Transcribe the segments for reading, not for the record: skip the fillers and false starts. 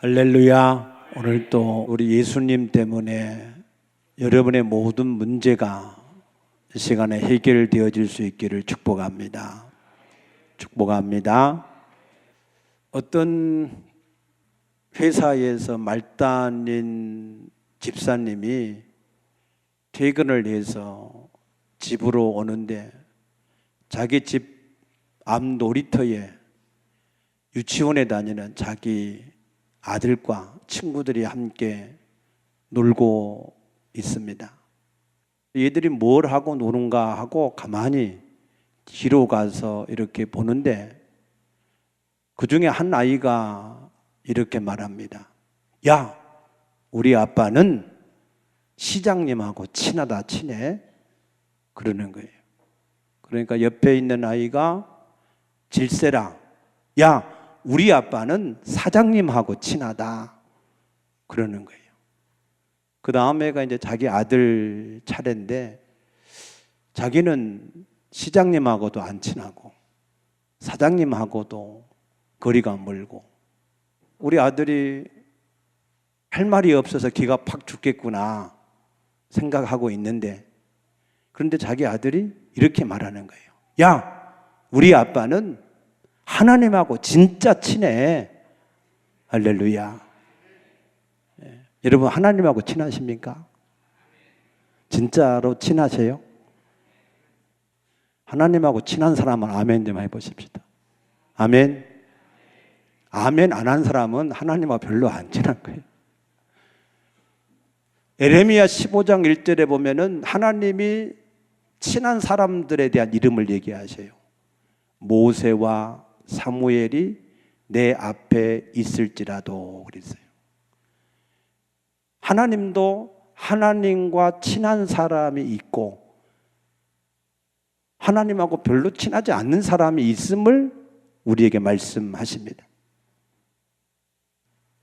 할렐루야. 오늘 또 우리 예수님 때문에 여러분의 모든 문제가 이 시간에 해결되어질 수 있기를 축복합니다. 축복합니다. 어떤 회사에서 말단인 집사님이 퇴근을 해서 집으로 오는데 자기 집 앞 놀이터에 유치원에 다니는 자기 아들과 친구들이 함께 놀고 있습니다. 얘들이 뭘 하고 노는가 하고 가만히 뒤로 가서 이렇게 보는데 그 중에 한 아이가 이렇게 말합니다. 야, 우리 아빠는 시장님하고 친하다 친해? 그러는 거예요. 그러니까 옆에 있는 아이가 질세라, 야, 우리 아빠는 사장님하고 친하다 그러는 거예요. 그 다음에가 이제 자기 아들 차례인데 자기는 시장님하고도 안 친하고 사장님하고도 거리가 멀고 우리 아들이 할 말이 없어서 기가 팍 죽겠구나 생각하고 있는데 그런데 자기 아들이 이렇게 말하는 거예요. 야, 우리 아빠는 하나님하고 진짜 친해. 할렐루야. 여러분 하나님하고 친하십니까? 진짜로 친하세요? 하나님하고 친한 사람은 아멘 좀 해보십시다. 아멘. 아멘 안 한 사람은 하나님하고 별로 안 친한 거예요. 에레미야 15장 1절에 보면은 하나님이 친한 사람들에 대한 이름을 얘기하세요. 모세와 사무엘이 내 앞에 있을지라도 그랬어요. 하나님도 하나님과 친한 사람이 있고 하나님하고 별로 친하지 않는 사람이 있음을 우리에게 말씀하십니다.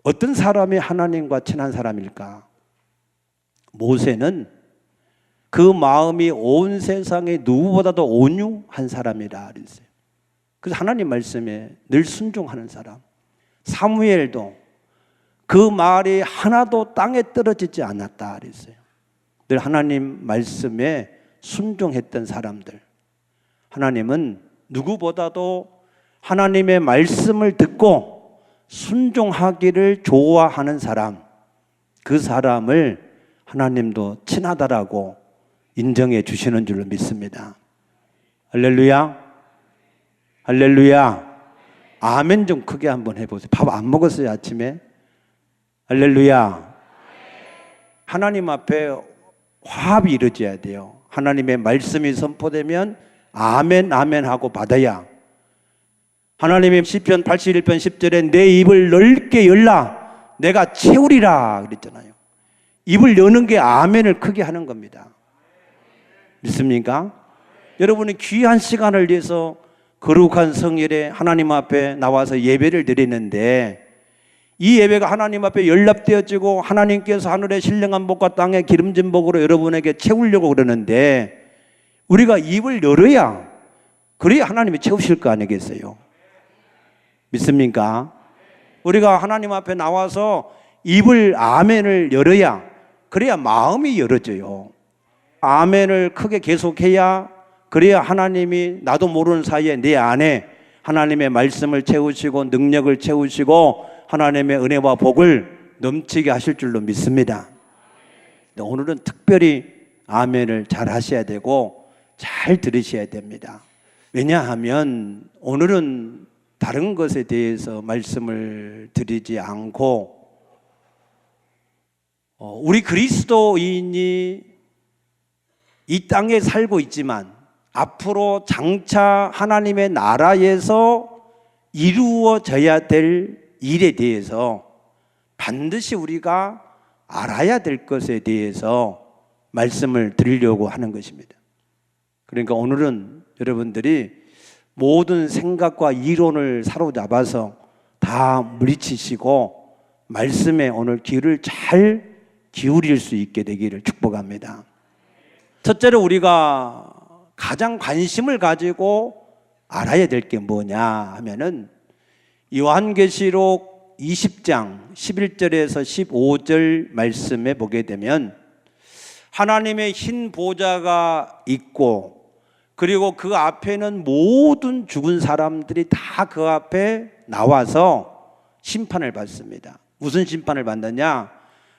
어떤 사람이 하나님과 친한 사람일까? 모세는 그 마음이 온 세상에 누구보다도 온유한 사람이라 그랬어요. 그래서 하나님 말씀에 늘 순종하는 사람. 사무엘도 그 말이 하나도 땅에 떨어지지 않았다 그랬어요. 늘 하나님 말씀에 순종했던 사람들. 하나님은 누구보다도 하나님의 말씀을 듣고 순종하기를 좋아하는 사람, 그 사람을 하나님도 친하다라고 인정해 주시는 줄로 믿습니다. 할렐루야. 할렐루야. 아멘 좀 크게 한번 해보세요. 밥 안 먹었어요 아침에? 할렐루야. 하나님 앞에 화합이 이루어져야 돼요. 하나님의 말씀이 선포되면 아멘 아멘 하고 받아야. 하나님의 시편 81편 10절에 내 입을 넓게 열라 내가 채우리라 그랬잖아요. 입을 여는 게 아멘을 크게 하는 겁니다. 믿습니까? 여러분이 귀한 시간을 위해서 거룩한 성일에 하나님 앞에 나와서 예배를 드리는데 이 예배가 하나님 앞에 연락되어지고 하나님께서 하늘의 신령한 복과 땅의 기름진 복으로 여러분에게 채우려고 그러는데 우리가 입을 열어야 그래야 하나님이 채우실 거 아니겠어요? 믿습니까? 우리가 하나님 앞에 나와서 입을 아멘을 열어야 그래야 마음이 열어져요. 아멘을 크게 계속해야 그래야 하나님이 나도 모르는 사이에 내 안에 하나님의 말씀을 채우시고 능력을 채우시고 하나님의 은혜와 복을 넘치게 하실 줄로 믿습니다. 오늘은 특별히 아멘을 잘 하셔야 되고 잘 들으셔야 됩니다. 왜냐하면 오늘은 다른 것에 대해서 말씀을 드리지 않고 우리 그리스도인이 이 땅에 살고 있지만 앞으로 장차 하나님의 나라에서 이루어져야 될 일에 대해서 반드시 우리가 알아야 될 것에 대해서 말씀을 드리려고 하는 것입니다. 그러니까 오늘은 여러분들이 모든 생각과 이론을 사로잡아서 다 물리치시고 말씀에 오늘 귀를 잘 기울일 수 있게 되기를 축복합니다. 첫째로 우리가 가장 관심을 가지고 알아야 될 게 뭐냐 하면은 요한계시록 20장 11절에서 15절 말씀에 보게 되면 하나님의 흰 보좌가 있고 그리고 그 앞에는 모든 죽은 사람들이 다 그 앞에 나와서 심판을 받습니다. 무슨 심판을 받느냐?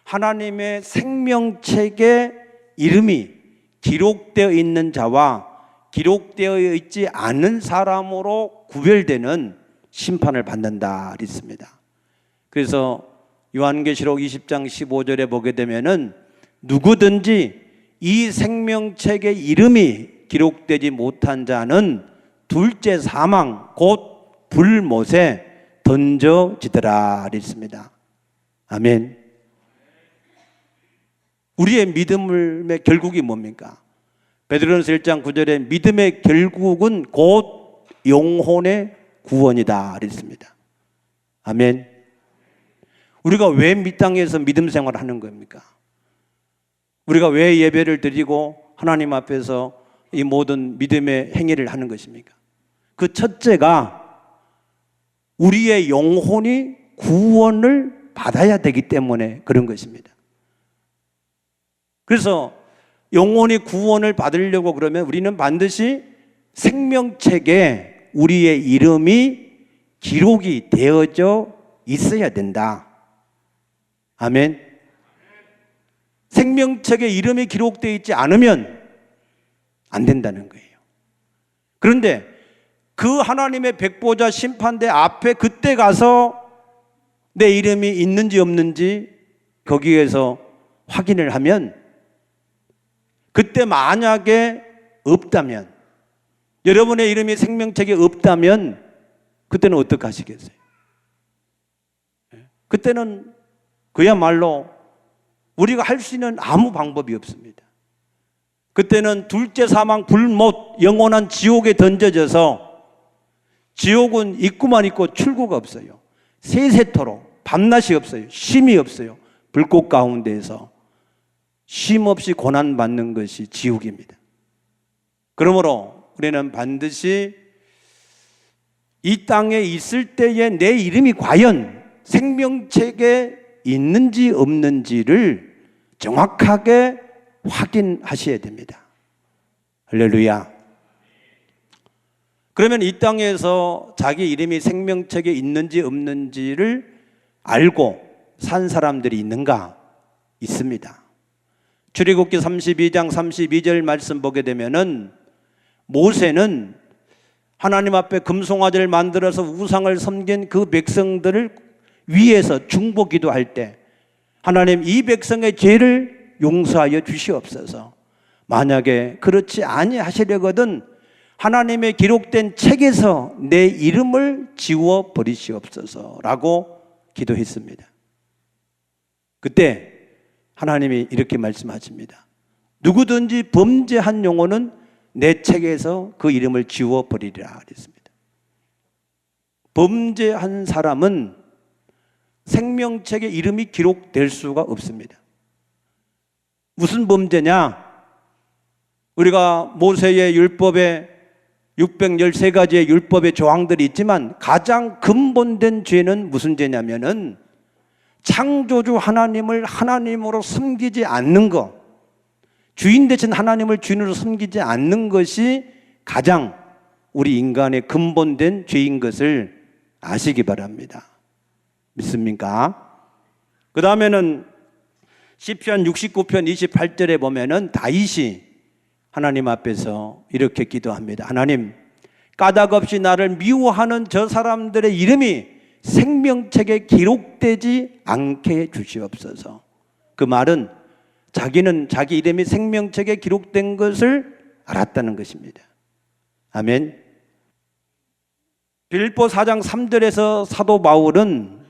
하나님의 생명책에 이름이 기록되어 있는 자와 기록되어 있지 않은 사람으로 구별되는 심판을 받는다 그랬습니다. 그래서 요한계시록 20장 15절에 보게 되면은 누구든지 이 생명책에 이름이 기록되지 못한 자는 둘째 사망 곧 불못에 던져지더라 그랬습니다. 아멘. 우리의 믿음의 결국이 뭡니까? 베드로전서 1장 9절에 믿음의 결국은 곧 영혼의 구원이다 그랬습니다. 아멘. 우리가 왜 이 땅에서 믿음 생활을 하는 겁니까? 우리가 왜 예배를 드리고 하나님 앞에서 이 모든 믿음의 행위를 하는 것입니까? 그 첫째가 우리의 영혼이 구원을 받아야 되기 때문에 그런 것입니다. 그래서 영혼이 구원을 받으려고 그러면 우리는 반드시 생명책에 우리의 이름이 기록이 되어져 있어야 된다. 아멘. 생명책에 이름이 기록되어 있지 않으면 안 된다는 거예요. 그런데 그 하나님의 백보자 심판대 앞에 그때 가서 내 이름이 있는지 없는지 거기에서 확인을 하면 그때 만약에 없다면 여러분의 이름이 생명책에 없다면 그때는 어떻게 하시겠어요? 그때는 그야말로 우리가 할 수 있는 아무 방법이 없습니다. 그때는 둘째 사망 불못 영원한 지옥에 던져져서 지옥은 입구만 있고 출구가 없어요. 세세토록 밤낮이 없어요. 쉼이 없어요. 불꽃 가운데에서 쉼 없이 고난받는 것이 지옥입니다. 그러므로 우리는 반드시 이 땅에 있을 때에 내 이름이 과연 생명책에 있는지 없는지를 정확하게 확인하셔야 됩니다. 할렐루야. 그러면 이 땅에서 자기 이름이 생명책에 있는지 없는지를 알고 산 사람들이 있는가? 있습니다. 출애굽기 32장 32절 말씀 보게 되면은 모세는 하나님 앞에 금송아지를 만들어서 우상을 섬긴 그 백성들을 위해서 중보 기도할 때 하나님 이 백성의 죄를 용서하여 주시옵소서. 만약에 그렇지 아니하시려거든 하나님의 기록된 책에서 내 이름을 지워 버리시옵소서라고 기도했습니다. 그때 하나님이 이렇게 말씀하십니다. 누구든지 범죄한 영혼은 내 책에서 그 이름을 지워 버리리라 그랬습니다. 범죄한 사람은 생명책에 이름이 기록될 수가 없습니다. 무슨 범죄냐? 우리가 모세의 율법에 613가지의 율법의 조항들이 있지만 가장 근본된 죄는 무슨 죄냐면은 창조주 하나님을 하나님으로 섬기지 않는 것, 주인 대신 하나님을 주인으로 섬기지 않는 것이 가장 우리 인간의 근본된 죄인 것을 아시기 바랍니다. 믿습니까? 그 다음에는 시편 69편 28절에 보면은 다윗이 하나님 앞에서 이렇게 기도합니다. 하나님, 까닭 없이 나를 미워하는 저 사람들의 이름이 생명책에 기록되지 않게 해 주시옵소서. 그 말은 자기는 자기 이름이 생명책에 기록된 것을 알았다는 것입니다. 아멘. 빌립보 4장 3절에서 사도 바울은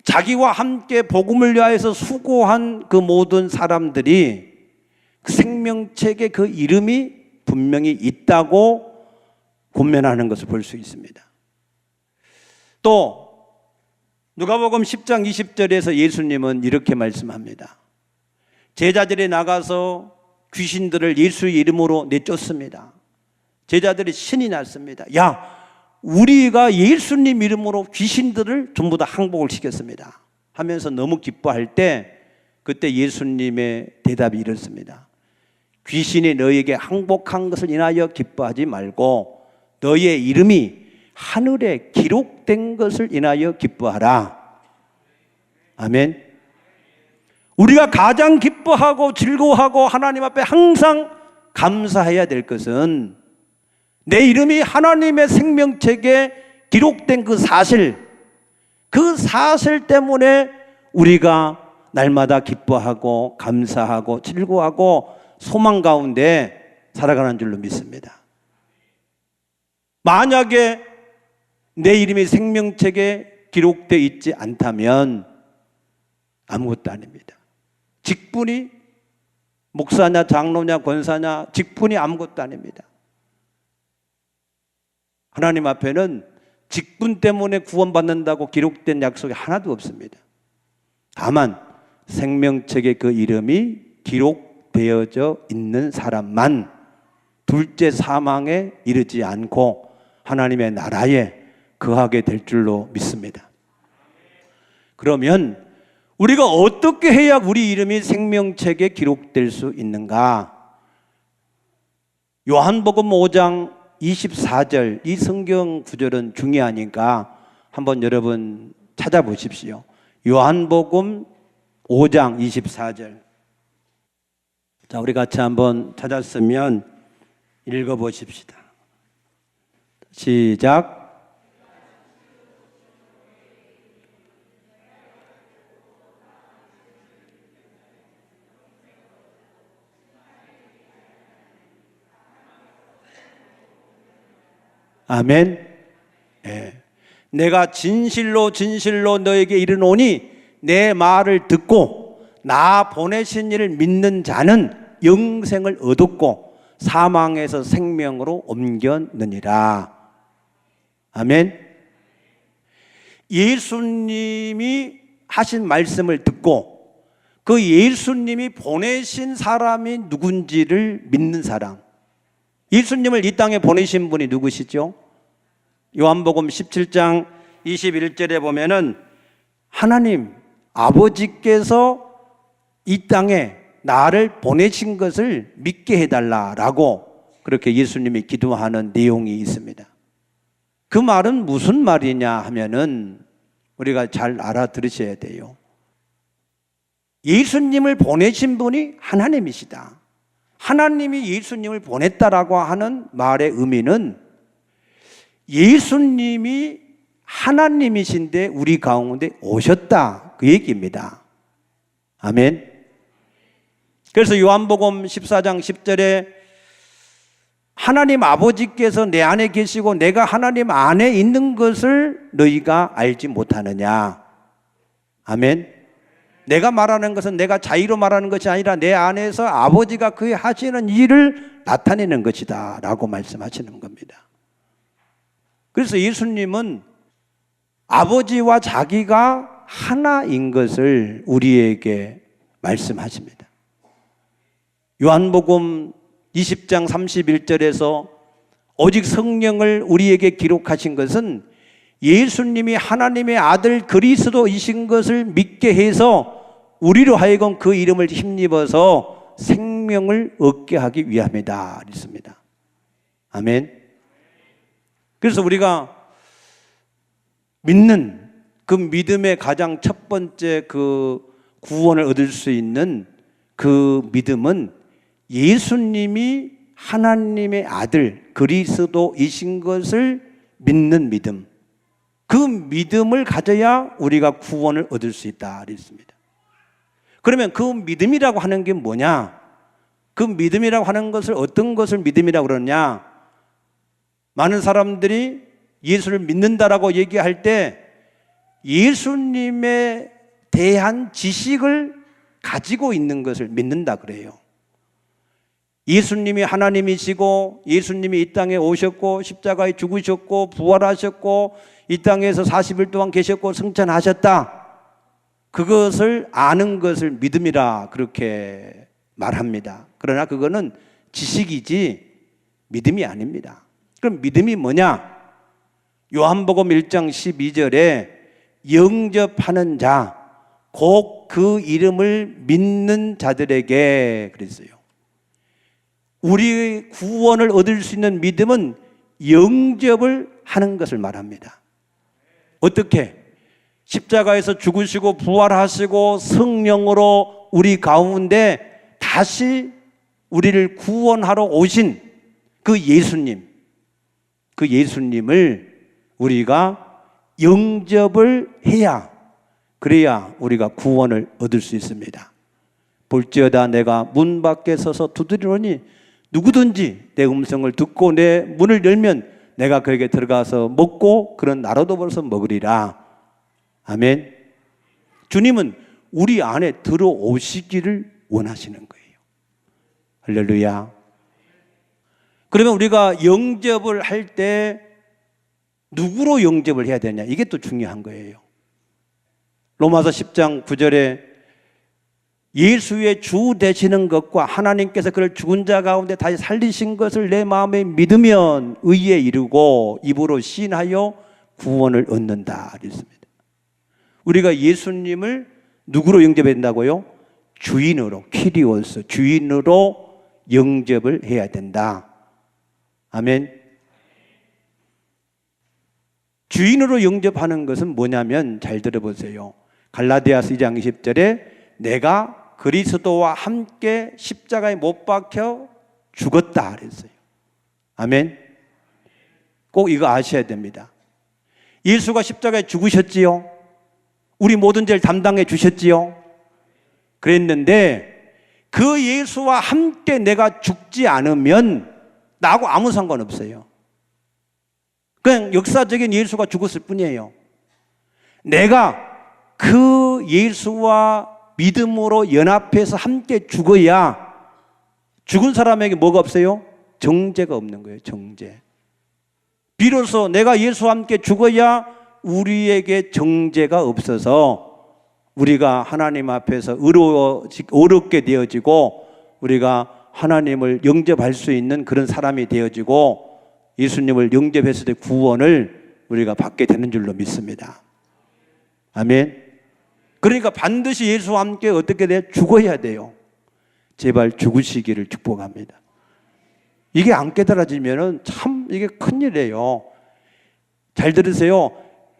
자기와 함께 복음을 위하여서 수고한 그 모든 사람들이 그 생명책에 그 이름이 분명히 있다고 권면하는 것을 볼 수 있습니다. 또 누가복음 10장 20절에서 예수님은 이렇게 말씀합니다. 제자들이 나가서 귀신들을 예수의 이름으로 내쫓습니다. 제자들이 신이 났습니다. 야, 우리가 예수님 이름으로 귀신들을 전부 다 항복을 시켰습니다 하면서 너무 기뻐할 때 그때 예수님의 대답이 이렇습니다. 귀신이 너에게 항복한 것을 인하여 기뻐하지 말고 너의 이름이 하늘에 기록된 것을 인하여 기뻐하라. 아멘. 우리가 가장 기뻐하고 즐거워하고 하나님 앞에 항상 감사해야 될 것은 내 이름이 하나님의 생명책에 기록된 그 사실 때문에 우리가 날마다 기뻐하고 감사하고 즐거워하고 소망 가운데 살아가는 줄로 믿습니다. 만약에 내 이름이 생명책에 기록되어 있지 않다면 아무것도 아닙니다. 직분이 목사냐 장로냐 권사냐 직분이 아무것도 아닙니다. 하나님 앞에는 직분 때문에 구원받는다고 기록된 약속이 하나도 없습니다. 다만 생명책에 그 이름이 기록되어져 있는 사람만 둘째 사망에 이르지 않고 하나님의 나라에 거하게 될 줄로 믿습니다. 그러면 우리가 어떻게 해야 우리 이름이 생명책에 기록될 수 있는가? 요한복음 5장 24절 이 성경 구절은 중요하니까 한번 여러분 찾아보십시오. 요한복음 5장 24절. 자, 우리 같이 한번 찾았으면 읽어보십시다. 시작. 아멘. 예. 내가 진실로 진실로 너에게 이르노니 내 말을 듣고 나 보내신 이를 믿는 자는 영생을 얻었고 사망에서 생명으로 옮겼느니라. 아멘. 예수님이 하신 말씀을 듣고 그 예수님이 보내신 사람이 누군지를 믿는 사람. 예수님을 이 땅에 보내신 분이 누구시죠? 요한복음 17장 21절에 보면은 하나님 아버지께서 이 땅에 나를 보내신 것을 믿게 해달라라고 그렇게 예수님이 기도하는 내용이 있습니다. 그 말은 무슨 말이냐 하면은 우리가 잘 알아들으셔야 돼요. 예수님을 보내신 분이 하나님이시다. 하나님이 예수님을 보냈다라고 하는 말의 의미는 예수님이 하나님이신데 우리 가운데 오셨다 그 얘기입니다. 아멘. 그래서 요한복음 14장 10절에 하나님 아버지께서 내 안에 계시고 내가 하나님 안에 있는 것을 너희가 알지 못하느냐. 아멘. 내가 말하는 것은 내가 자의로 말하는 것이 아니라 내 안에서 아버지가 그의 하시는 일을 나타내는 것이다 라고 말씀하시는 겁니다. 그래서 예수님은 아버지와 자기가 하나인 것을 우리에게 말씀하십니다. 요한복음 20장 31절에서 오직 성령을 우리에게 기록하신 것은 예수님이 하나님의 아들 그리스도이신 것을 믿게 해서 우리로 하여금 그 이름을 힘입어서 생명을 얻게 하기 위함이다 그랬습니다. 아멘. 그래서 우리가 믿는 그 믿음의 가장 첫 번째 그 구원을 얻을 수 있는 그 믿음은 예수님이 하나님의 아들 그리스도이신 것을 믿는 믿음. 그 믿음을 가져야 우리가 구원을 얻을 수 있다 그랬습니다. 그러면 그 믿음이라고 하는 게 뭐냐? 그 믿음이라고 하는 것을 어떤 것을 믿음이라고 그러냐? 많은 사람들이 예수를 믿는다라고 얘기할 때 예수님에 대한 지식을 가지고 있는 것을 믿는다 그래요. 예수님이 하나님이시고 예수님이 이 땅에 오셨고 십자가에 죽으셨고 부활하셨고 이 땅에서 40일 동안 계셨고 승천하셨다. 그것을 아는 것을 믿음이라 그렇게 말합니다. 그러나 그거는 지식이지 믿음이 아닙니다. 그럼 믿음이 뭐냐? 요한복음 1장 12절에 영접하는 자, 곧 그 이름을 믿는 자들에게 그랬어요. 우리의 구원을 얻을 수 있는 믿음은 영접을 하는 것을 말합니다. 어떻게? 십자가에서 죽으시고 부활하시고 성령으로 우리 가운데 다시 우리를 구원하러 오신 그 예수님을 우리가 영접을 해야, 그래야 우리가 구원을 얻을 수 있습니다. 볼지어다 내가 문 밖에 서서 두드리노니 누구든지 내 음성을 듣고 내 문을 열면 내가 그에게 들어가서 먹고 그런 나로도 벌어서 먹으리라. 아멘. 주님은 우리 안에 들어오시기를 원하시는 거예요. 할렐루야. 그러면 우리가 영접을 할 때 누구로 영접을 해야 되냐? 이게 또 중요한 거예요. 로마서 10장 9절에 예수의 주 되시는 것과 하나님께서 그를 죽은 자 가운데 다시 살리신 것을 내 마음에 믿으면 의에 이르고 입으로 시인하여 구원을 얻는다 그랬습니다. 우리가 예수님을 누구로 영접해야 된다고요? 주인으로, 키리오스, 주인으로 영접을 해야 된다. 아멘. 주인으로 영접하는 것은 뭐냐면 잘 들어보세요. 갈라디아서 2장 20절에 내가 그리스도와 함께 십자가에 못 박혀 죽었다 그랬어요. 아멘. 꼭 이거 아셔야 됩니다. 예수가 십자가에 죽으셨지요. 우리 모든 죄를 담당해 주셨지요. 그랬는데 그 예수와 함께 내가 죽지 않으면 나하고 아무 상관없어요. 그냥 역사적인 예수가 죽었을 뿐이에요. 내가 그 예수와 믿음으로 연합해서 함께 죽어야, 죽은 사람에게 뭐가 없어요? 정죄가 없는 거예요. 정죄. 비로소 내가 예수와 함께 죽어야 우리에게 정죄가 없어서 우리가 하나님 앞에서 의롭게 되어지고 우리가 하나님을 영접할 수 있는 그런 사람이 되어지고 예수님을 영접했을 때 구원을 우리가 받게 되는 줄로 믿습니다. 아멘. 그러니까 반드시 예수와 함께 어떻게 돼요? 죽어야 돼요. 제발 죽으시기를 축복합니다. 이게 안 깨달아지면 참 이게 큰일이에요. 잘 들으세요.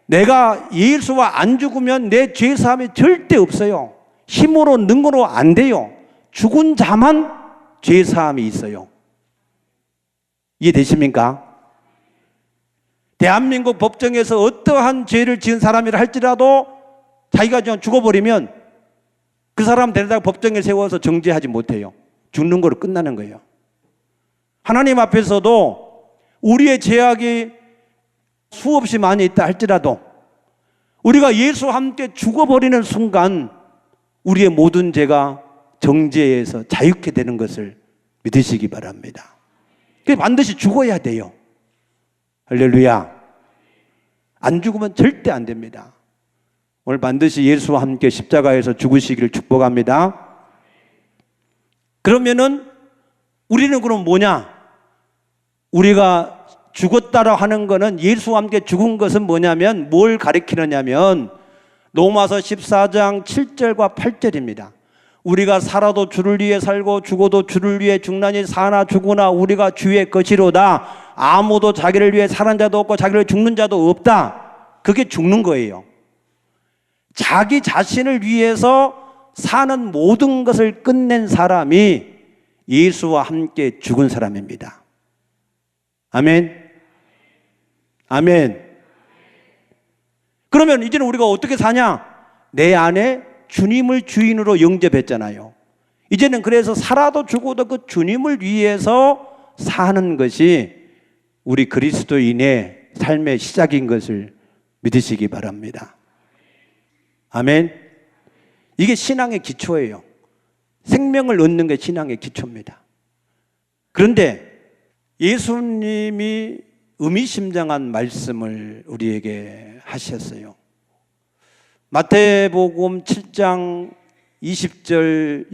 내가 예수와 안 죽으면 내 죄사함이 절대 없어요. 힘으로 능으로 안 돼요. 죽은 자만 죄사함이 있어요. 이해되십니까? 대한민국 법정에서 어떠한 죄를 지은 사람이라 할지라도 자기가 죽어버리면 그 사람 데려다가 법정에 세워서 정죄하지 못해요. 죽는 거로 끝나는 거예요. 하나님 앞에서도 우리의 죄악이 수없이 많이 있다 할지라도 우리가 예수와 함께 죽어버리는 순간 우리의 모든 죄가 정죄에서 자유케 되는 것을 믿으시기 바랍니다. 반드시 죽어야 돼요. 할렐루야. 안 죽으면 절대 안 됩니다. 오늘 반드시 예수와 함께 십자가에서 죽으시기를 축복합니다. 그러면은 우리는 그럼 뭐냐? 우리가 죽었다라 하는 거는, 예수와 함께 죽은 것은 뭐냐면 뭘 가리키느냐면 로마서 14장 7절과 8절입니다. 우리가 살아도 주를 위해 살고 죽어도 주를 위해 죽나니 사나 죽으나 우리가 주의 것이로다. 아무도 자기를 위해 사는 자도 없고 자기를 죽는 자도 없다. 그게 죽는 거예요. 자기 자신을 위해서 사는 모든 것을 끝낸 사람이 예수와 함께 죽은 사람입니다. 아멘. 아멘. 그러면 이제는 우리가 어떻게 사냐? 내 안에 주님을 주인으로 영접했잖아요. 이제는 그래서 살아도 죽어도 그 주님을 위해서 사는 것이 우리 그리스도인의 삶의 시작인 것을 믿으시기 바랍니다. 아멘. 이게 신앙의 기초예요. 생명을 얻는 게 신앙의 기초입니다. 그런데 예수님이 의미심장한 말씀을 우리에게 하셨어요. 마태복음 7장 20절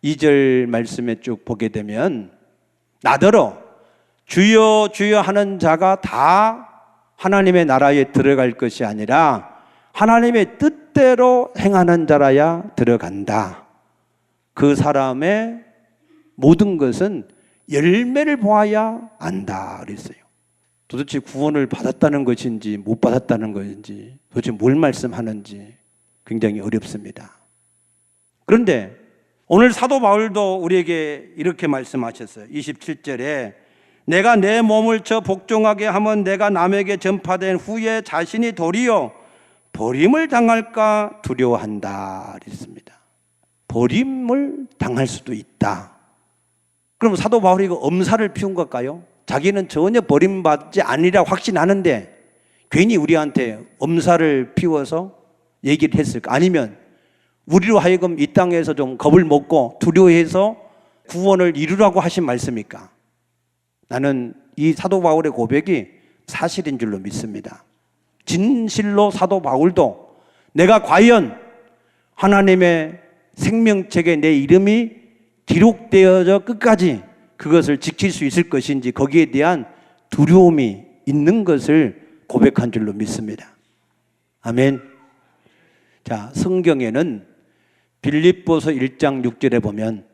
22절 말씀에 쭉 보게 되면 나더러 주여 주여 하는 자가 다 하나님의 나라에 들어갈 것이 아니라 하나님의 뜻대로 행하는 자라야 들어간다. 그 사람의 모든 것은 열매를 보아야 안다 그랬어요. 도대체 구원을 받았다는 것인지 못 받았다는 것인지 도대체 뭘 말씀하는지 굉장히 어렵습니다. 그런데 오늘 사도 바울도 우리에게 이렇게 말씀하셨어요. 27절에 내가 내 몸을 쳐 복종하게 하면 내가 남에게 전파된 후에 자신이 도리어 버림을 당할까 두려워한다 그랬습니다. 버림을 당할 수도 있다. 그럼 사도 바울이 이거 엄살을 피운 걸까요? 자기는 전혀 버림받지 아니라고 확신하는데 괜히 우리한테 엄살을 피워서 얘기를 했을까? 아니면 우리로 하여금 이 땅에서 좀 겁을 먹고 두려워해서 구원을 이루라고 하신 말씀입니까? 나는 이 사도 바울의 고백이 사실인 줄로 믿습니다. 진실로 사도 바울도 내가 과연 하나님의 생명책에 내 이름이 기록되어져 끝까지 그것을 지킬 수 있을 것인지 거기에 대한 두려움이 있는 것을 고백한 줄로 믿습니다. 아멘. 자, 성경에는 빌립보서 1장 6절에 보면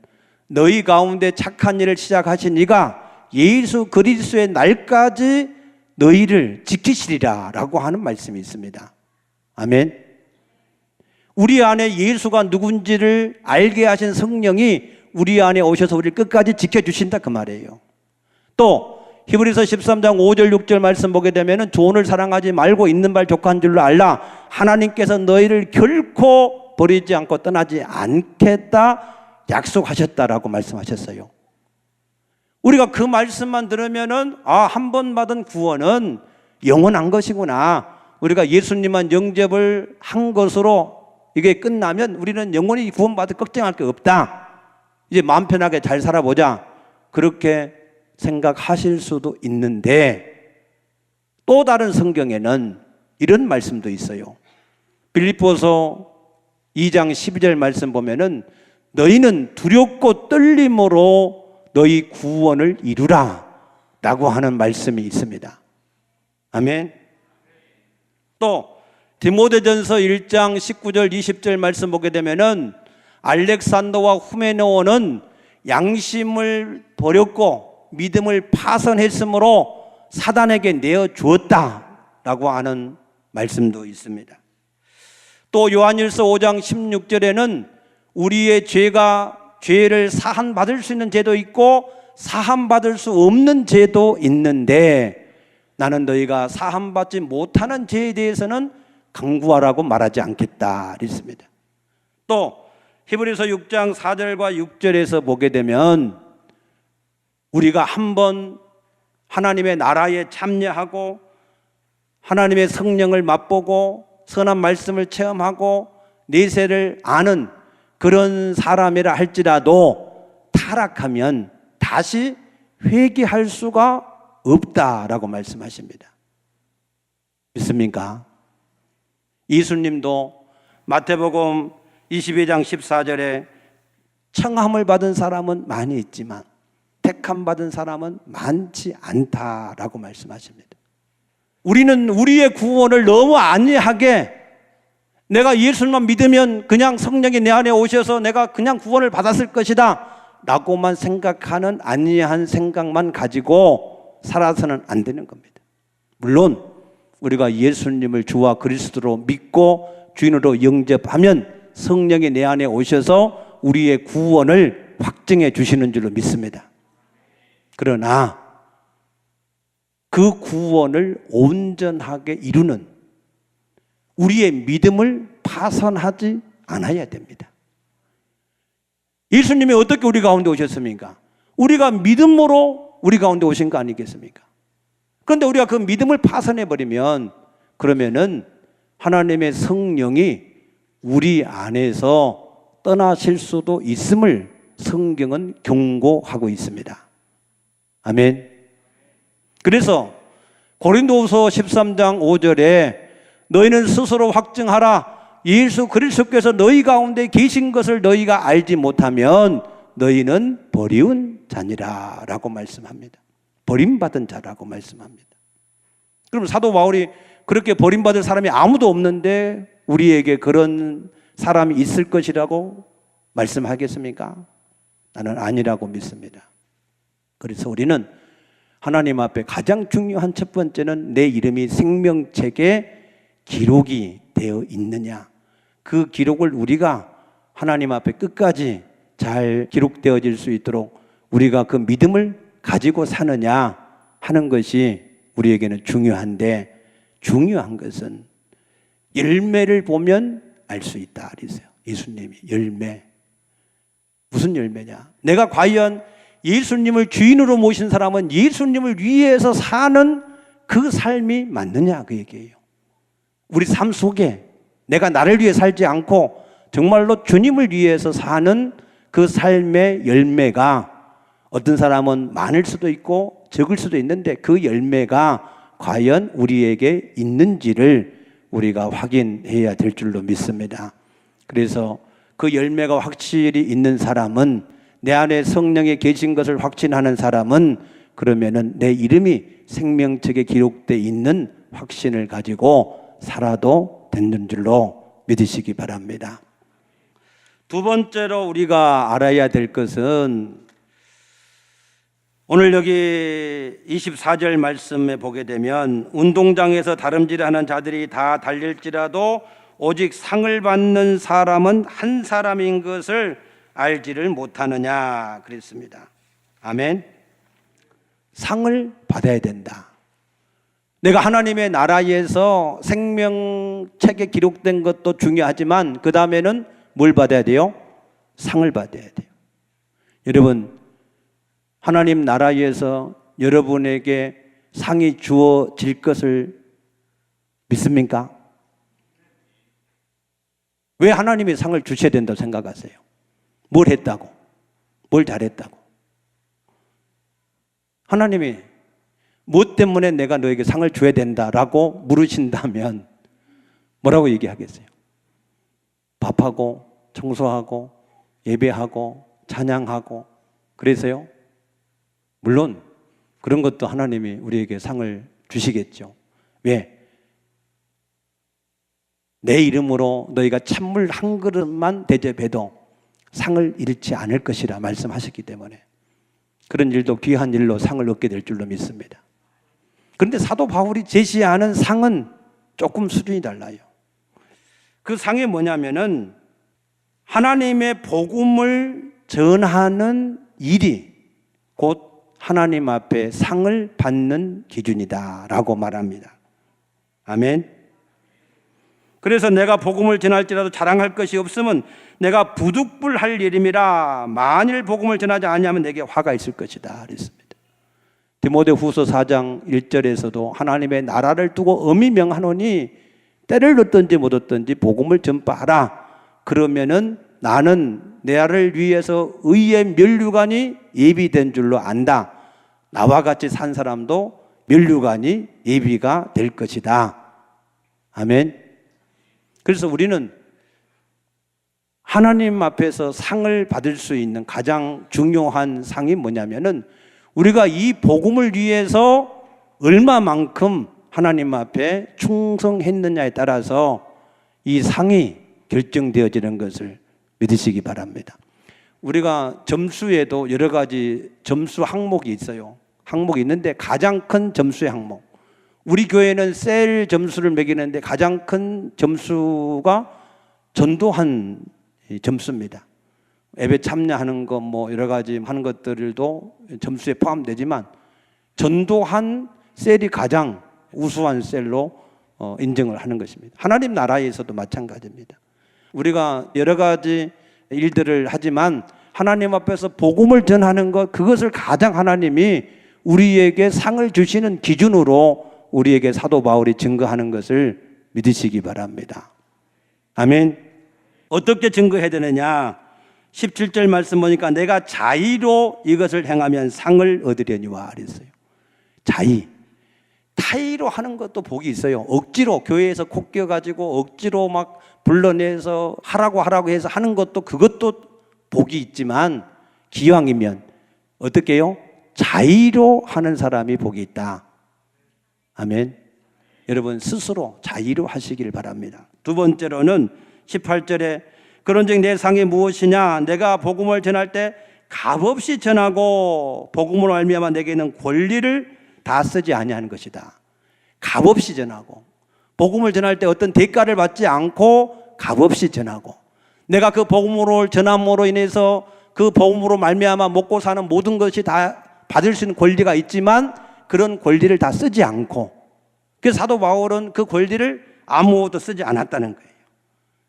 너희 가운데 착한 일을 시작하신 이가 예수 그리스도의 날까지 너희를 지키시리라 라고 하는 말씀이 있습니다. 아멘. 우리 안에 예수가 누군지를 알게 하신 성령이 우리 안에 오셔서 우리를 끝까지 지켜주신다 그 말이에요. 또 히브리서 13장 5절 6절 말씀 보게 되면 조언을 사랑하지 말고 있는 발 족한 줄로 알라 하나님께서 너희를 결코 버리지 않고 떠나지 않겠다 약속하셨다라고 말씀하셨어요. 우리가 그 말씀만 들으면은 한 번 받은 구원은 영원한 것이구나. 우리가 예수님만 영접을 한 것으로 이게 끝나면 우리는 영원히 구원받을 걱정할 게 없다. 이제 마음 편하게 잘 살아보자. 그렇게 생각하실 수도 있는데 또 다른 성경에는 이런 말씀도 있어요. 빌립보서 2장 12절 말씀 보면은 너희는 두렵고 떨림으로 너희 구원을 이루라 라고 하는 말씀이 있습니다. 아멘. 또 디모데전서 1장 19절 20절 말씀 보게 되면은 알렉산더와 후메네오는 양심을 버렸고 믿음을 파선했으므로 사단에게 내어 주었다라고 하는 말씀도 있습니다. 또 요한일서 5장 16절에는 우리의 죄를 사함받을 수 있는 죄도 있고 사함받을 수 없는 죄도 있는데 나는 너희가 사함받지 못하는 죄에 대해서는 강구하라고 말하지 않겠다 그랬습니다. 또 히브리서 6장 4절과 6절에서 보게 되면 우리가 한번 하나님의 나라에 참여하고 하나님의 성령을 맛보고 선한 말씀을 체험하고 내세를 아는 그런 사람이라 할지라도 타락하면 다시 회개할 수가 없다라고 말씀하십니다. 믿습니까? 예수님도 마태복음 22장 14절에 청함을 받은 사람은 많이 있지만 택함 받은 사람은 많지 않다라고 말씀하십니다. 우리는 우리의 구원을 너무 안이하게 내가 예수님만 믿으면 그냥 성령이 내 안에 오셔서 내가 그냥 구원을 받았을 것이다 라고만 생각하는 안이한 생각만 가지고 살아서는 안 되는 겁니다. 물론 우리가 예수님을 주와 그리스도로 믿고 주인으로 영접하면 성령이 내 안에 오셔서 우리의 구원을 확증해 주시는 줄로 믿습니다. 그러나 그 구원을 온전하게 이루는 우리의 믿음을 파산하지 않아야 됩니다. 예수님이 어떻게 우리 가운데 오셨습니까? 우리가 믿음으로 우리 가운데 오신 거 아니겠습니까? 그런데 우리가 그 믿음을 파산해버리면 그러면은 하나님의 성령이 우리 안에서 떠나실 수도 있음을 성경은 경고하고 있습니다. 아멘. 그래서 고린도후서 13장 5절에 너희는 스스로 확증하라. 예수 그리스도께서 너희 가운데 계신 것을 너희가 알지 못하면 너희는 버리운 자니라 라고 말씀합니다. 버림받은 자라고 말씀합니다. 그럼 사도 바울이 그렇게 버림받을 사람이 아무도 없는데 우리에게 그런 사람이 있을 것이라고 말씀하겠습니까? 나는 아니라고 믿습니다. 그래서 우리는 하나님 앞에 가장 중요한 첫 번째는 내 이름이 생명책에 기록이 되어 있느냐, 그 기록을 우리가 하나님 앞에 끝까지 잘 기록되어질 수 있도록 우리가 그 믿음을 가지고 사느냐 하는 것이 우리에게는 중요한데, 중요한 것은 열매를 보면 알 수 있다 그랬어요. 예수님이 열매. 무슨 열매냐? 내가 과연 예수님을 주인으로 모신 사람은 예수님을 위해서 사는 그 삶이 맞느냐, 그 얘기예요. 우리 삶 속에 내가 나를 위해 살지 않고 정말로 주님을 위해서 사는 그 삶의 열매가 어떤 사람은 많을 수도 있고 적을 수도 있는데 그 열매가 과연 우리에게 있는지를 우리가 확인해야 될 줄로 믿습니다. 그래서 그 열매가 확실히 있는 사람은, 내 안에 성령이 계신 것을 확신하는 사람은 그러면은 내 이름이 생명책에 기록되어 있는 확신을 가지고 살아도 되는 줄로 믿으시기 바랍니다. 두 번째로 우리가 알아야 될 것은 오늘 여기 24절 말씀에 보게 되면 운동장에서 다름질하는 자들이 다 달릴지라도 오직 상을 받는 사람은 한 사람인 것을 알지를 못하느냐 그랬습니다. 아멘. 상을 받아야 된다. 내가 하나님의 나라에서 생명책에 기록된 것도 중요하지만 그 다음에는 뭘 받아야 돼요? 상을 받아야 돼요. 여러분, 하나님 나라에서 여러분에게 상이 주어질 것을 믿습니까? 왜 하나님이 상을 주셔야 된다고 생각하세요? 뭘 했다고? 뭘 잘했다고? 하나님이 무엇 때문에 내가 너에게 상을 줘야 된다라고 물으신다면 뭐라고 얘기하겠어요? 밥하고 청소하고 예배하고 찬양하고 그래서요? 물론 그런 것도 하나님이 우리에게 상을 주시겠죠. 왜? 내 이름으로 너희가 찬물 한 그릇만 대접해도 상을 잃지 않을 것이라 말씀하셨기 때문에 그런 일도 귀한 일로 상을 얻게 될 줄로 믿습니다. 그런데 사도 바울이 제시하는 상은 조금 수준이 달라요. 그 상이 뭐냐면은 하나님의 복음을 전하는 일이 곧 하나님 앞에 상을 받는 기준이다라고 말합니다. 아멘. 그래서 내가 복음을 전할지라도 자랑할 것이 없으면 내가 부득불할 일임이라. 만일 복음을 전하지 않으면 내게 화가 있을 것이다 그랬습니다. 디모데후서 4장 1절에서도 하나님의 나라를 두고 엄히 명하노니 때를 얻든지 못 얻든지 복음을 전파하라. 그러면은 나는 나를 위해서 의의 면류관이 예비된 줄로 안다. 나와 같이 산 사람도 면류관이 예비가 될 것이다. 아멘. 그래서 우리는 하나님 앞에서 상을 받을 수 있는 가장 중요한 상이 뭐냐면은 우리가 이 복음을 위해서 얼마만큼 하나님 앞에 충성했느냐에 따라서 이 상이 결정되어지는 것을 믿으시기 바랍니다. 우리가 점수에도 여러 가지 점수 항목이 있어요. 항목이 있는데 가장 큰 점수의 항목, 우리 교회는 셀 점수를 매기는데 가장 큰 점수가 전도한 점수입니다. 예배 참여하는 것 뭐 여러 가지 하는 것들도 점수에 포함되지만 전도한 셀이 가장 우수한 셀로 인정을 하는 것입니다. 하나님 나라에서도 마찬가지입니다. 우리가 여러 가지 일들을 하지만 하나님 앞에서 복음을 전하는 것, 그것을 가장 하나님이 우리에게 상을 주시는 기준으로 우리에게 사도 바울이 증거하는 것을 믿으시기 바랍니다. 아멘. 어떻게 증거해야 되느냐? 17절 말씀 보니까 내가 자의로 이것을 행하면 상을 얻으려니와 그랬어요. 자의. 타의로 하는 것도 복이 있어요. 억지로 교회에서 콕 껴가지고 억지로 막 불러내서 하라고 해서 하는 것도 그것도 복이 있지만 기왕이면 어떻게 해요? 자의로 하는 사람이 복이 있다. 아멘. 여러분 스스로 자의로 하시길 바랍니다. 두 번째로는 18절에 그런즉 내 상이 무엇이냐? 내가 복음을 전할 때 값없이 전하고 복음으로 말미암아 내게 있는 권리를 다 쓰지 아니하는 것이다. 값없이 전하고 복음을 전할 때 어떤 대가를 받지 않고 값없이 전하고 내가 그 복음으로 전함으로 인해서 그 복음으로 말미암아 먹고 사는 모든 것이 다 받을 수 있는 권리가 있지만 그런 권리를 다 쓰지 않고 그래서 사도 바울은 그 권리를 아무것도 쓰지 않았다는 거예요.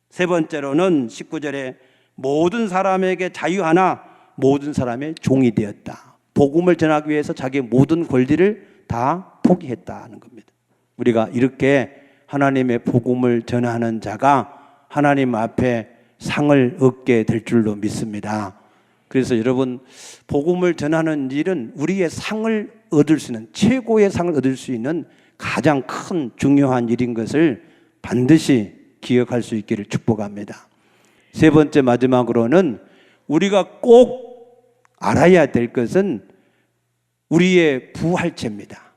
세 번째로는 19절에 모든 사람에게 자유하나 모든 사람의 종이 되었다. 복음을 전하기 위해서 자기의 모든 권리를 다 포기했다는 겁니다. 우리가 이렇게 하나님의 복음을 전하는 자가 하나님 앞에 상을 얻게 될 줄로 믿습니다. 그래서 여러분 복음을 전하는 일은 우리의 상을 얻을 수 있는 최고의 상을 얻을 수 있는 가장 큰 중요한 일인 것을 반드시 기억할 수 있기를 축복합니다. 세 번째 마지막으로는 우리가 꼭 알아야 될 것은 우리의 부활체입니다.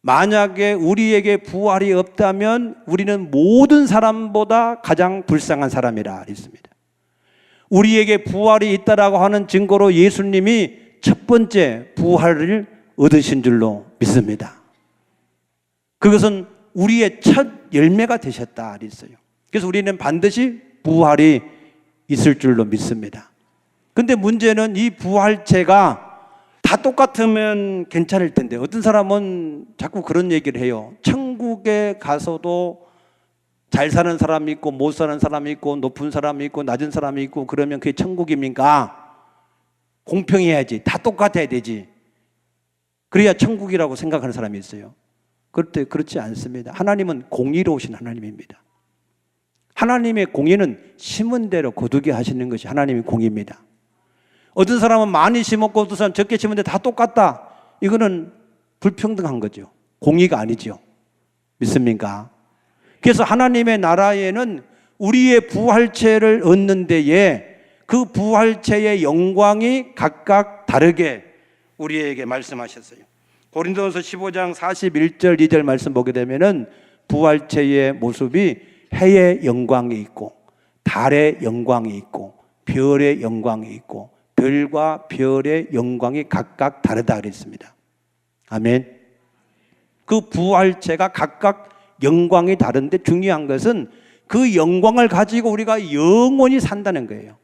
만약에 우리에게 부활이 없다면 우리는 모든 사람보다 가장 불쌍한 사람이라 했습니다. 우리에게 부활이 있다라고 하는 증거로 예수님이 첫 번째 부활을 얻으신 줄로 믿습니다. 그것은 우리의 첫 열매가 되셨다 그랬어요. 그래서 우리는 반드시 부활이 있을 줄로 믿습니다. 근데 문제는 이 부활체가 다 똑같으면 괜찮을 텐데 어떤 사람은 자꾸 그런 얘기를 해요. 천국에 가서도 잘 사는 사람이 있고 못 사는 사람이 있고 높은 사람이 있고 낮은 사람이 있고 그러면 그게 천국입니까? 공평해야지. 다 똑같아야 되지. 그래야 천국이라고 생각하는 사람이 있어요. 그런데 그렇지 않습니다. 하나님은 공의로우신 하나님입니다. 하나님의 공의는 심은 대로 거두게 하시는 것이 하나님의 공의입니다. 어떤 사람은 많이 심었고 어떤 사람은 적게 심었는데 다 똑같다. 이거는 불평등한 거죠. 공의가 아니죠. 믿습니까? 그래서 하나님의 나라에는 우리의 부활체를 얻는 데에 그 부활체의 영광이 각각 다르게 우리에게 말씀하셨어요. 고린도전서 15장 41절 2절 말씀 보게 되면은 부활체의 모습이 해의 영광이 있고 달의 영광이 있고 별의 영광이 있고 별과 별의 영광이 각각 다르다 그랬습니다. 아멘. 그 부활체가 각각 영광이 다른데 중요한 것은 그 영광을 가지고 우리가 영원히 산다는 거예요.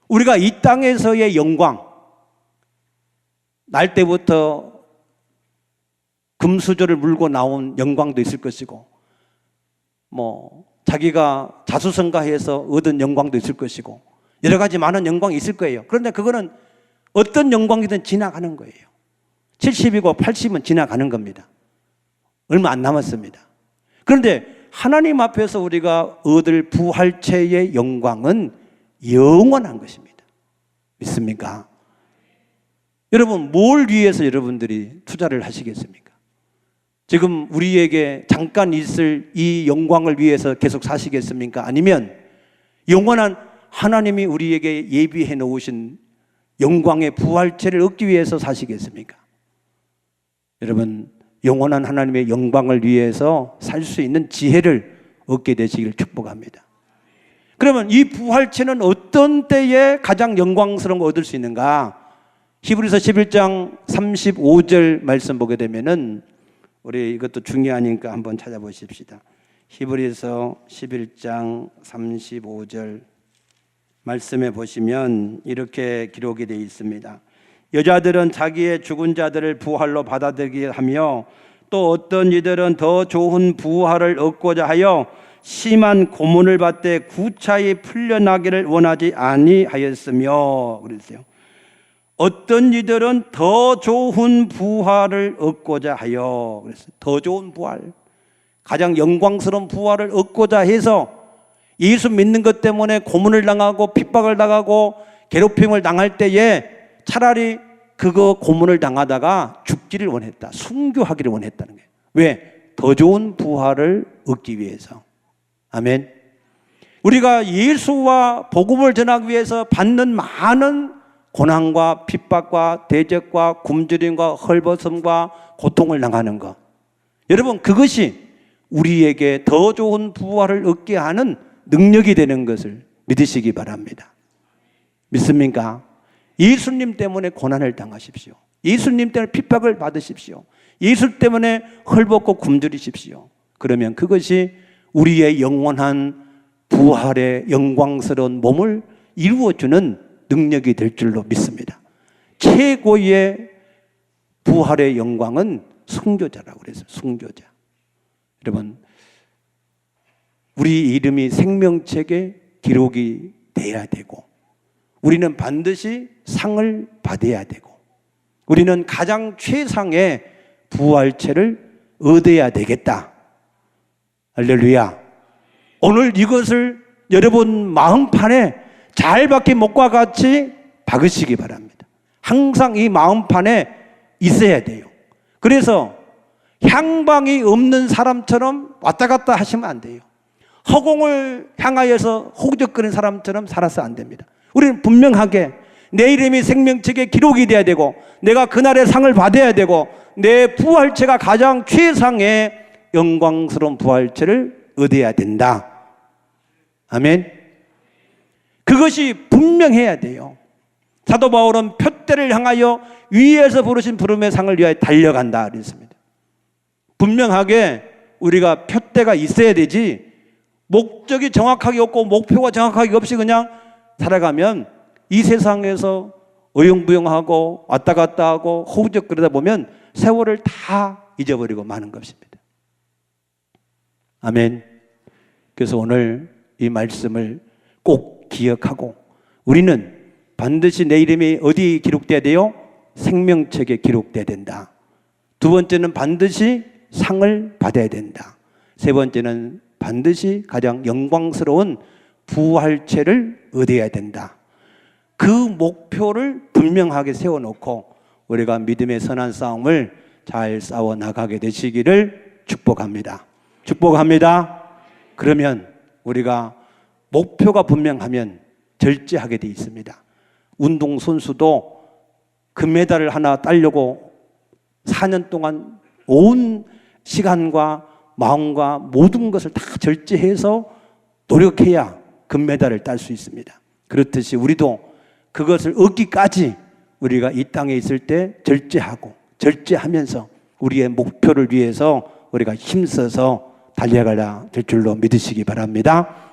우리가 이 땅에서의 영광, 날 때부터 금수저를 물고 나온 영광도 있을 것이고 자기가 자수성가해서 얻은 영광도 있을 것이고 여러 가지 많은 영광이 있을 거예요. 그런데 그거는 어떤 영광이든 지나가는 거예요. 70이고 80은 지나가는 겁니다. 얼마 안 남았습니다. 그런데 하나님 앞에서 우리가 얻을 부활체의 영광은 영원한 것입니다. 믿습니까? 여러분, 뭘 위해서 여러분들이 투자를 하시겠습니까? 지금 우리에게 잠깐 있을 이 영광을 위해서 계속 사시겠습니까? 아니면 영원한 하나님이 우리에게 예비해 놓으신 영광의 부활체를 얻기 위해서 사시겠습니까? 여러분, 영원한 하나님의 영광을 위해서 살 수 있는 지혜를 얻게 되시기를 축복합니다. 그러면 이 부활체는 어떤 때에 가장 영광스러운 걸 얻을 수 있는가? 히브리서 11장 35절 말씀 보게 되면은 우리 이것도 중요하니까 한번 찾아보십시다. 히브리서 11장 35절 말씀에 보시면 이렇게 기록이 되어 있습니다. 여자들은 자기의 죽은 자들을 부활로 받아들이게 하며 또 어떤 이들은 더 좋은 부활을 얻고자 하여 심한 고문을 받되 구차히 풀려나기를 원하지 아니하였으며 그랬어요. 어떤 이들은 더 좋은 부활을 얻고자 하여 그랬어요. 더 좋은 부활, 가장 영광스러운 부활을 얻고자 해서 예수 믿는 것 때문에 고문을 당하고 핍박을 당하고 괴롭힘을 당할 때에 차라리 그거 고문을 당하다가 죽기를 원했다. 순교하기를 원했다는 거예요. 왜? 더 좋은 부활을 얻기 위해서. 아멘. 우리가 예수와 복음을 전하기 위해서 받는 많은 고난과 핍박과 대적과 굶주림과 헐벗음과 고통을 당하는 것, 여러분, 그것이 우리에게 더 좋은 부활을 얻게 하는 능력이 되는 것을 믿으시기 바랍니다. 믿습니까? 예수님 때문에 고난을 당하십시오. 예수님 때문에 핍박을 받으십시오. 예수 때문에 헐벗고 굶주리십시오. 그러면 그것이 우리의 영원한 부활의 영광스러운 몸을 이루어주는 능력이 될 줄로 믿습니다. 최고의 부활의 영광은 순교자라고 그랬어요. 순교자. 여러분, 우리 이름이 생명책에 기록이 돼야 되고, 우리는 반드시 상을 받아야 되고, 우리는 가장 최상의 부활체를 얻어야 되겠다. 할렐루야. 오늘 이것을 여러분 마음판에 잘 박힌 목과 같이 박으시기 바랍니다. 항상 이 마음판에 있어야 돼요. 그래서 향방이 없는 사람처럼 왔다 갔다 하시면 안 돼요. 허공을 향하여서 호적거리는 사람처럼 살아서 안 됩니다. 우리는 분명하게 내 이름이 생명책에 기록이 돼야 되고, 내가 그날의 상을 받아야 되고, 내 부활체가 가장 최상의 영광스러운 부활체를 얻어야 된다. 아멘. 그것이 분명해야 돼요. 사도 바울은 표대를 향하여 위에서 부르신 부름의 상을 위하여 달려간다 그랬습니다. 분명하게 우리가 표대가 있어야 되지, 목적이 정확하게 없고 목표가 정확하게 없이 그냥 살아가면 이 세상에서 어영부영하고 왔다 갔다 하고 호적거리다 보면 세월을 다 잊어버리고 마는 것입니다. 아멘. 그래서 오늘 이 말씀을 꼭 기억하고, 우리는 반드시 내 이름이 어디에 기록돼야 돼요? 생명책에 기록돼야 된다. 두 번째는 반드시 상을 받아야 된다. 세 번째는 반드시 가장 영광스러운 부활체를 얻어야 된다. 그 목표를 분명하게 세워놓고 우리가 믿음의 선한 싸움을 잘 싸워 나가게 되시기를 축복합니다. 축복합니다. 그러면 우리가 목표가 분명하면 절제하게 돼 있습니다. 운동선수도 금메달을 하나 따려고 4년 동안 온 시간과 마음과 모든 것을 다 절제해서 노력해야 금메달을 딸 수 있습니다. 그렇듯이 우리도 그것을 얻기까지 우리가 이 땅에 있을 때 절제하고 절제하면서 우리의 목표를 위해서 우리가 힘써서 달려가야 될 줄로 믿으시기 바랍니다.